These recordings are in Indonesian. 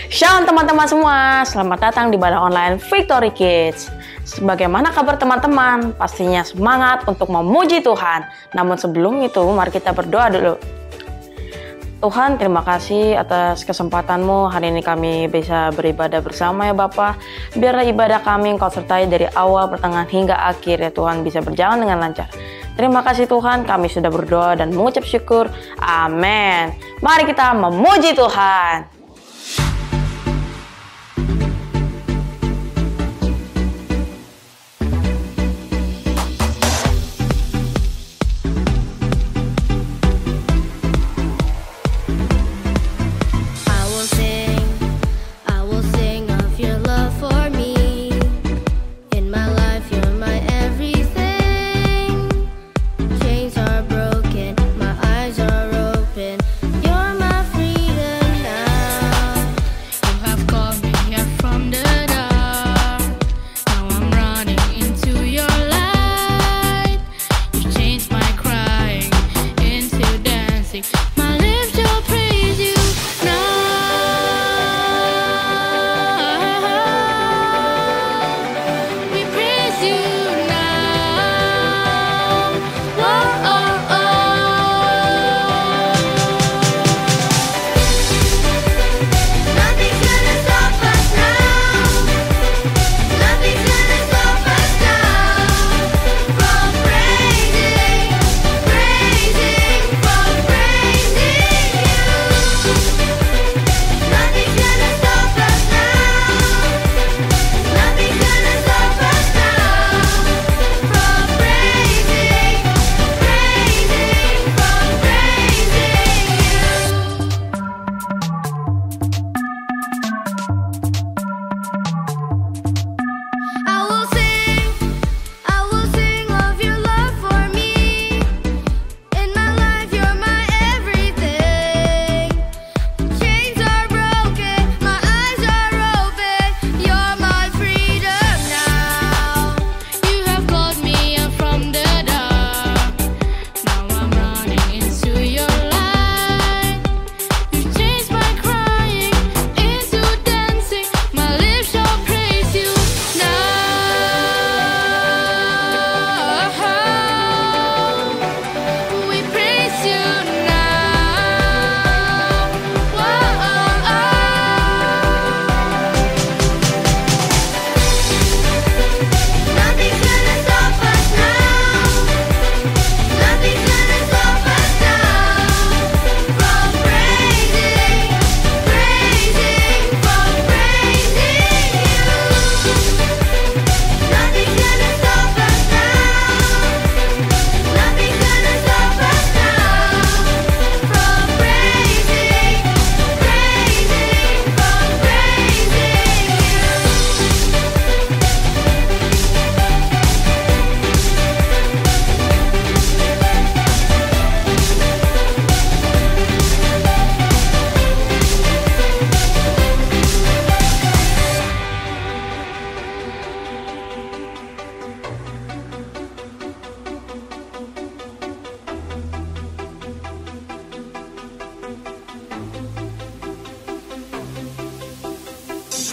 Shalom teman-teman semua, selamat datang di Badan Online Victory Kids. Bagaimana kabar teman-teman? Pastinya semangat untuk memuji Tuhan. Namun sebelum itu, mari kita berdoa dulu. Tuhan, terima kasih atas kesempatan-Mu. Hari ini kami bisa beribadah bersama ya Bapa. Biarlah ibadah kami Engkau sertai dari awal, pertengahan hingga akhir ya Tuhan, bisa berjalan dengan lancar. Terima kasih Tuhan, kami sudah berdoa dan mengucap syukur. Amin. Mari kita memuji Tuhan.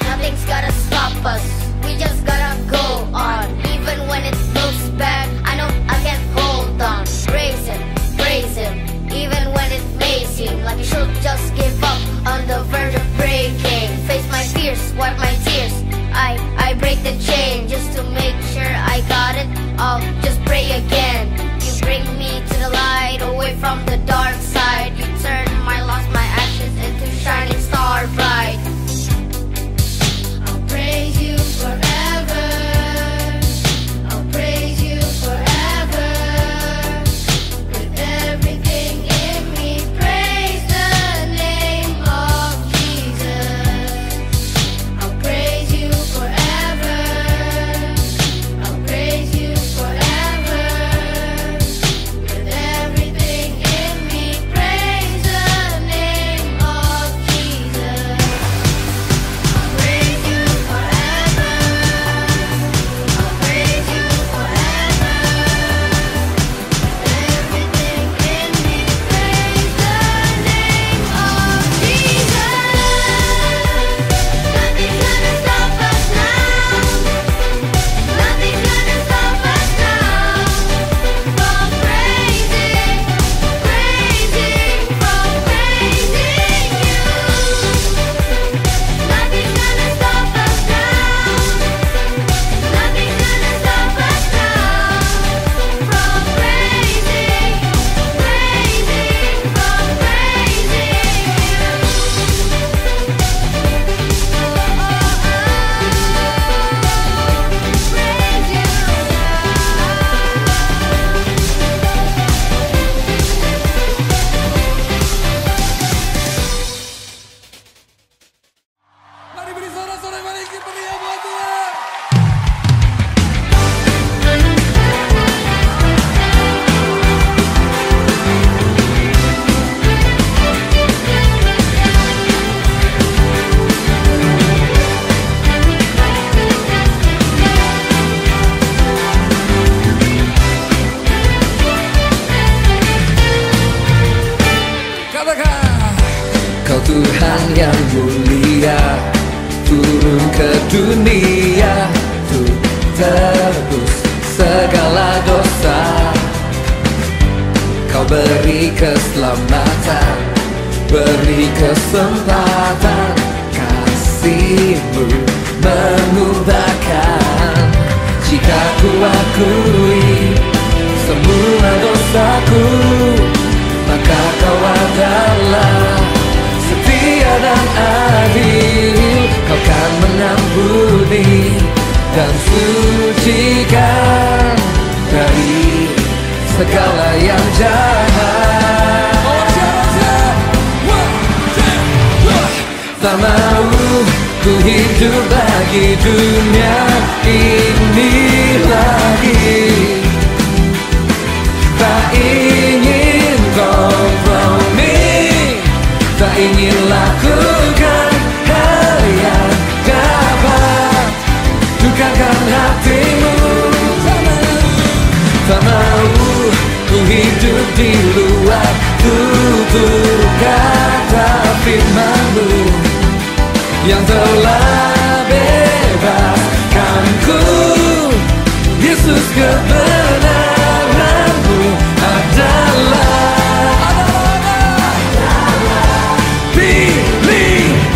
Nothing's gotta stop us, we just gotta go on. Even when it looks bad, I know I can hold on. Praise him, even when it may seem like I should just give up on the verge of breaking. Face my fears, wipe my tears, I break the chain just to make sure I got it. I'll just pray again. You bring me to the light, away from the dark side. You turn my loss, my ashes into shining star bright. Praise you forever. I'll praise beri keselamatan, beri kesempatan. Kasih-Mu mengubahkan. Jika ku akui semua dosaku, maka Kau adalah setia dan adil. Kau kan mengampuni dan sucikan dari segala yang jahat. Tak mau ku hidup bagi dunia ini lagi. Tak ingin kompromi, tak ingin lakukan hal yang dapat dukakan hatimu. Tak mau ku hidup di luar tutur kata firman-Mu yang telah bebaskanku. Yesus, kebenaran-Mu adalah pilihanku.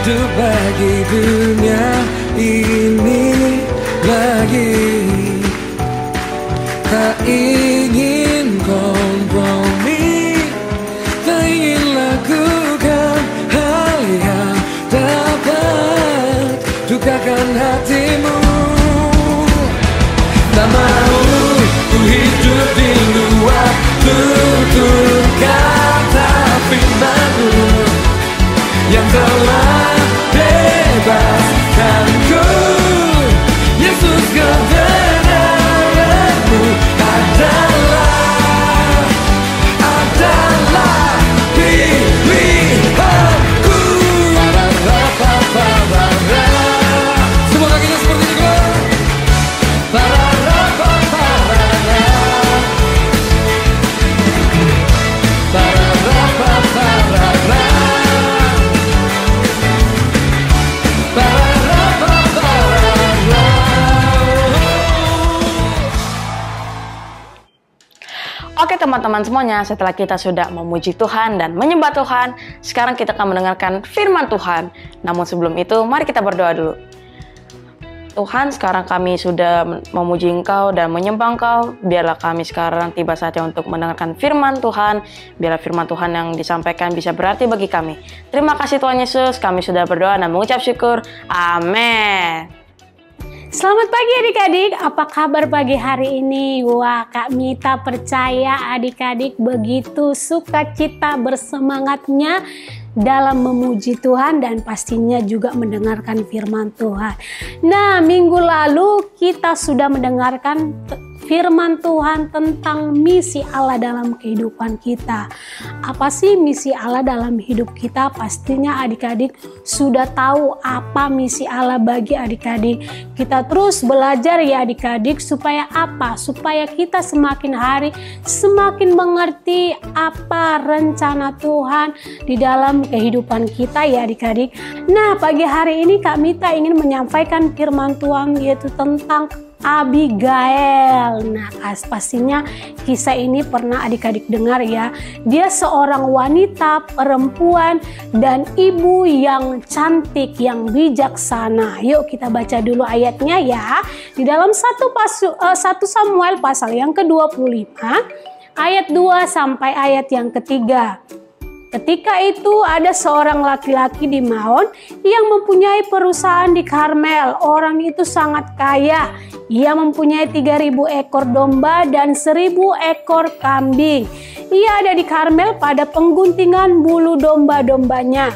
Hidup bagi dunia ini lagi. Tak ingin kompromi, tak ingin lakukan hal yang dapat dukakan hatimu. Tak mau ku hidup di luar tutur kata firman-Mu yang telah bebaskanku. Yesus, kebenaran-Mu adalah pilihanku. Semua kakinya seperti itu. Oke teman-teman semuanya, setelah kita sudah memuji Tuhan dan menyembah Tuhan, sekarang kita akan mendengarkan firman Tuhan. Namun sebelum itu, mari kita berdoa dulu. Tuhan, sekarang kami sudah memuji Engkau dan menyembah Engkau. Biarlah kami sekarang tiba saatnya untuk mendengarkan firman Tuhan. Biarlah firman Tuhan yang disampaikan bisa berarti bagi kami. Terima kasih Tuhan Yesus, kami sudah berdoa dan mengucap syukur. Amin. Selamat pagi adik-adik, apa kabar pagi hari ini? Wah, Kak Mita percaya adik-adik begitu sukacita bersemangatnya dalam memuji Tuhan dan pastinya juga mendengarkan firman Tuhan. Nah, minggu lalu kita sudah mendengarkan firman Tuhan tentang misi Allah dalam kehidupan kita. Apa sih misi Allah dalam hidup kita? Pastinya adik-adik sudah tahu apa misi Allah bagi adik-adik. Kita terus belajar ya adik-adik, supaya apa? Supaya kita semakin hari semakin mengerti apa rencana Tuhan di dalam kehidupan kita ya adik-adik. Nah, pagi hari ini Kak Mita ingin menyampaikan firman Tuhan yaitu tentang Abigail. Nah, pastinya kisah ini pernah adik-adik dengar ya. Dia seorang wanita perempuan dan ibu yang cantik, yang bijaksana. Yuk kita baca dulu ayatnya ya. Di dalam 1 Samuel pasal yang ke-25 ayat 2 sampai ayat yang ketiga. Ketika itu ada seorang laki-laki di Maon yang mempunyai perusahaan di Karmel. Orang itu sangat kaya. Ia mempunyai 3.000 ekor domba dan 1.000 ekor kambing. Ia ada di Karmel pada pengguntingan bulu domba-dombanya.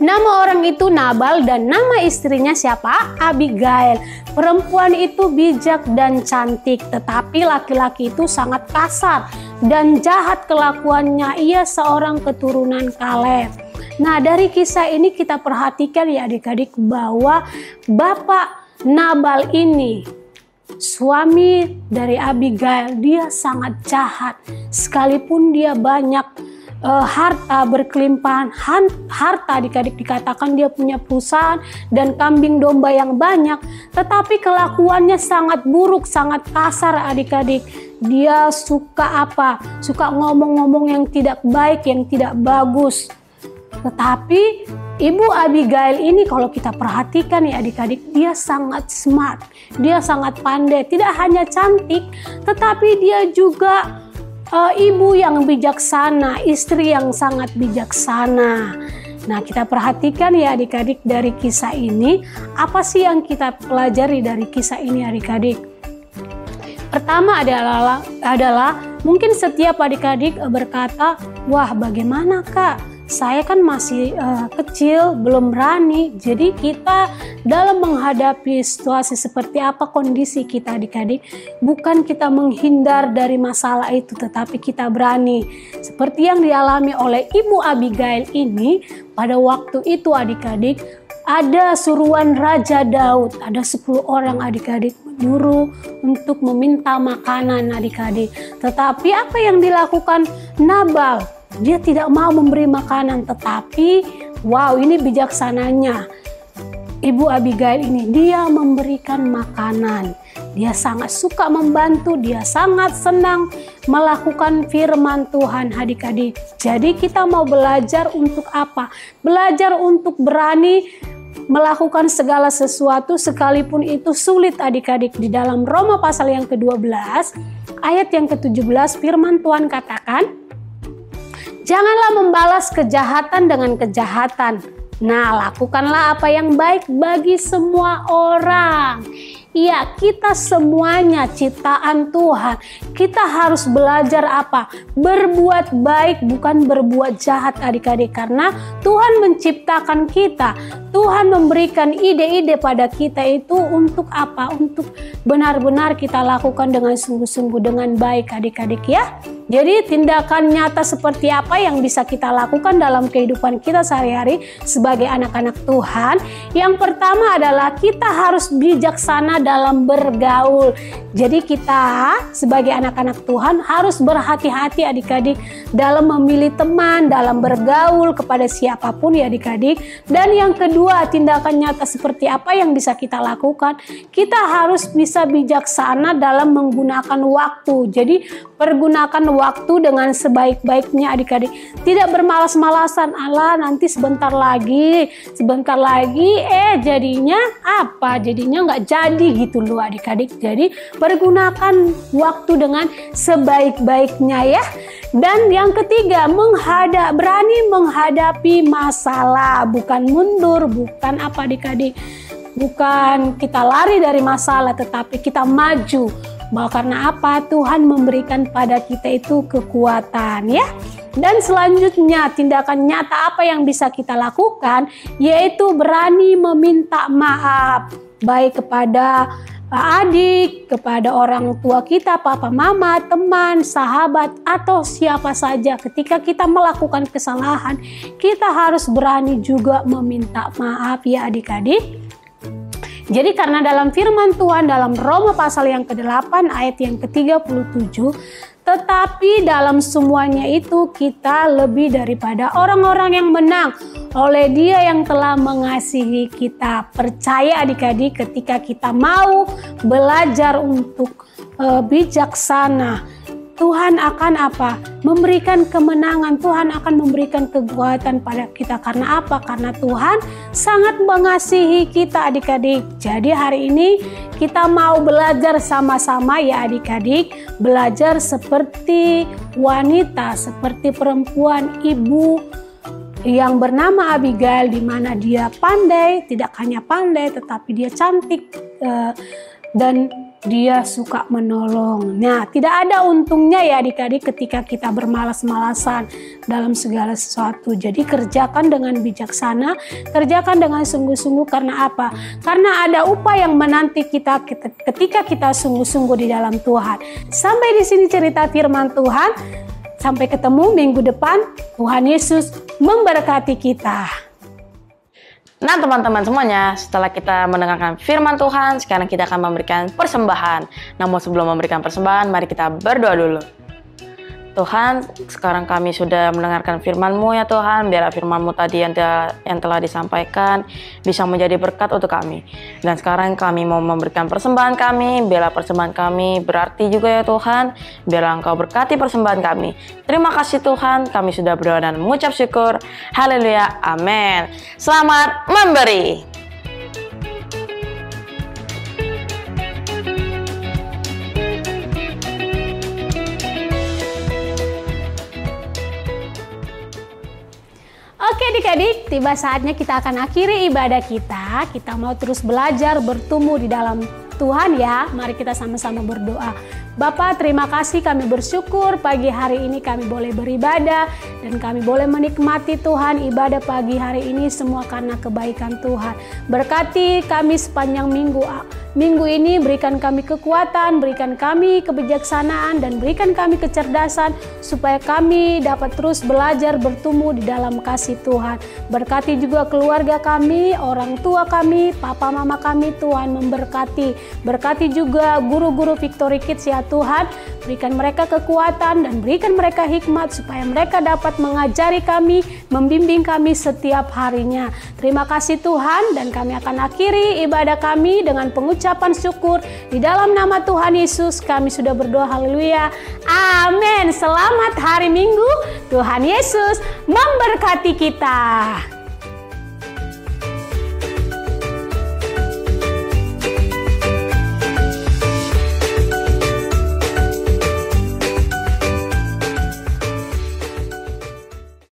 Nama orang itu Nabal dan nama istrinya siapa? Abigail. Perempuan itu bijak dan cantik, tetapi laki-laki itu sangat kasar dan jahat kelakuannya. Ia seorang keturunan Kaleb. Nah, dari kisah ini kita perhatikan ya adik-adik bahwa Bapak Nabal ini, suami dari Abigail, dia sangat jahat. Sekalipun dia banyak harta, berkelimpahan harta, adik-adik dikatakan dia punya perusahaan dan kambing domba yang banyak, tetapi kelakuannya sangat buruk, sangat kasar adik-adik. Dia suka suka ngomong-ngomong yang tidak baik, yang tidak bagus. Tetapi Ibu Abigail ini kalau kita perhatikan ya adik-adik, dia sangat smart, dia sangat pandai, tidak hanya cantik tetapi dia juga ibu yang bijaksana, istri yang sangat bijaksana. Nah, kita perhatikan ya adik-adik dari kisah ini, apa sih yang kita pelajari dari kisah ini adik-adik? Pertama adalah mungkin setiap adik-adik berkata, wah bagaimana Kak? Saya kan masih kecil, belum berani. Jadi kita dalam menghadapi situasi seperti apa kondisi kita adik-adik, bukan kita menghindar dari masalah itu, tetapi kita berani. Seperti yang dialami oleh Ibu Abigail ini, pada waktu itu adik-adik, ada suruhan Raja Daud, ada 10 orang adik-adik menyuruh untuk meminta makanan adik-adik. Tetapi apa yang dilakukan Nabal? Dia tidak mau memberi makanan, tetapi wow, ini bijaksananya Ibu Abigail ini, dia memberikan makanan. Dia sangat suka membantu, dia sangat senang melakukan firman Tuhan adik-adik. Jadi kita mau belajar untuk apa? Belajar untuk berani melakukan segala sesuatu sekalipun itu sulit adik-adik. Di dalam Roma pasal yang ke-12 ayat yang ke-17 firman Tuhan katakan, janganlah membalas kejahatan dengan kejahatan. Nah, lakukanlah apa yang baik bagi semua orang. Ya, kita semuanya ciptaan Tuhan. Kita harus belajar apa? Berbuat baik, bukan berbuat jahat adik-adik. Karena Tuhan menciptakan kita. Tuhan memberikan ide-ide pada kita itu untuk apa? Untuk benar-benar kita lakukan dengan sungguh-sungguh, dengan baik adik-adik ya. Jadi tindakan nyata seperti apa yang bisa kita lakukan dalam kehidupan kita sehari-hari sebagai anak-anak Tuhan? Yang pertama adalah kita harus bijaksana dalam bergaul. Jadi kita sebagai anak-anak Tuhan harus berhati-hati adik-adik dalam memilih teman, dalam bergaul kepada siapapun ya adik-adik. Dan yang kedua, tindakan nyata seperti apa yang bisa kita lakukan? Kita harus bisa bijaksana dalam menggunakan waktu. Jadi pergunakan waktu dengan sebaik-baiknya adik-adik. Tidak bermalas-malasan, Allah nanti sebentar lagi jadinya apa? Jadinya nggak jadi gitu loh adik-adik. Jadi pergunakan waktu dengan sebaik-baiknya ya. Dan yang ketiga, berani menghadapi masalah, bukan mundur, bukan apa adik-adik. Bukan kita lari dari masalah, tetapi kita maju. Karena apa? Tuhan memberikan pada kita itu kekuatan ya. Dan selanjutnya tindakan nyata apa yang bisa kita lakukan, yaitu berani meminta maaf, baik kepada adik, kepada orang tua kita, papa, mama, teman, sahabat, atau siapa saja. Ketika kita melakukan kesalahan, kita harus berani juga meminta maaf ya adik-adik. Jadi karena dalam firman Tuhan dalam Roma pasal yang ke-8 ayat yang ke-37, tetapi dalam semuanya itu kita lebih daripada orang-orang yang menang oleh Dia yang telah mengasihi kita. Percaya adik-adik, ketika kita mau belajar untuk bijaksana, Tuhan akan apa? Memberikan kemenangan, Tuhan akan memberikan kekuatan pada kita. Karena apa? Karena Tuhan sangat mengasihi kita adik-adik. Jadi hari ini kita mau belajar sama-sama ya adik-adik. Belajar seperti wanita, seperti perempuan ibu yang bernama Abigail, di mana dia pandai, tidak hanya pandai tetapi dia cantik dan dia suka menolong. Nah, tidak ada untungnya ya adik-adik ketika kita bermalas-malasan dalam segala sesuatu. Jadi kerjakan dengan bijaksana, kerjakan dengan sungguh-sungguh. Karena apa? Karena ada upah yang menanti kita ketika kita sungguh-sungguh di dalam Tuhan. Sampai di sini cerita firman Tuhan. Sampai ketemu minggu depan. Tuhan Yesus memberkati kita. Nah teman-teman semuanya, setelah kita mendengarkan firman Tuhan, sekarang kita akan memberikan persembahan. Namun sebelum memberikan persembahan, mari kita berdoa dulu. Tuhan, sekarang kami sudah mendengarkan firman-Mu ya Tuhan. Biarlah firman-Mu tadi yang telah disampaikan bisa menjadi berkat untuk kami. Dan sekarang kami mau memberikan persembahan kami. Biarlah persembahan kami berarti juga ya Tuhan. Biarlah Engkau berkati persembahan kami. Terima kasih Tuhan, kami sudah berdoa dan mengucap syukur. Haleluya, amin. Selamat memberi. Oke adik-adik, tiba saatnya kita akan akhiri ibadah kita. Kita mau terus belajar, bertumbuh di dalam Tuhan ya. Mari kita sama-sama berdoa. Bapa, terima kasih, kami bersyukur pagi hari ini kami boleh beribadah dan kami boleh menikmati Tuhan ibadah pagi hari ini semua karena kebaikan Tuhan. Berkati kami sepanjang minggu ini, berikan kami kekuatan, berikan kami kebijaksanaan dan berikan kami kecerdasan supaya kami dapat terus belajar bertumbuh di dalam kasih Tuhan. Berkati juga keluarga kami, orang tua kami, papa mama kami, Tuhan memberkati. Berkati juga guru-guru Victory Kids ya Tuhan, berikan mereka kekuatan dan berikan mereka hikmat supaya mereka dapat mengajari kami, membimbing kami setiap harinya. Terima kasih Tuhan, dan kami akan akhiri ibadah kami dengan pengucapan syukur. Di dalam nama Tuhan Yesus kami sudah berdoa, haleluya, amin. Selamat hari Minggu, Tuhan Yesus memberkati kita.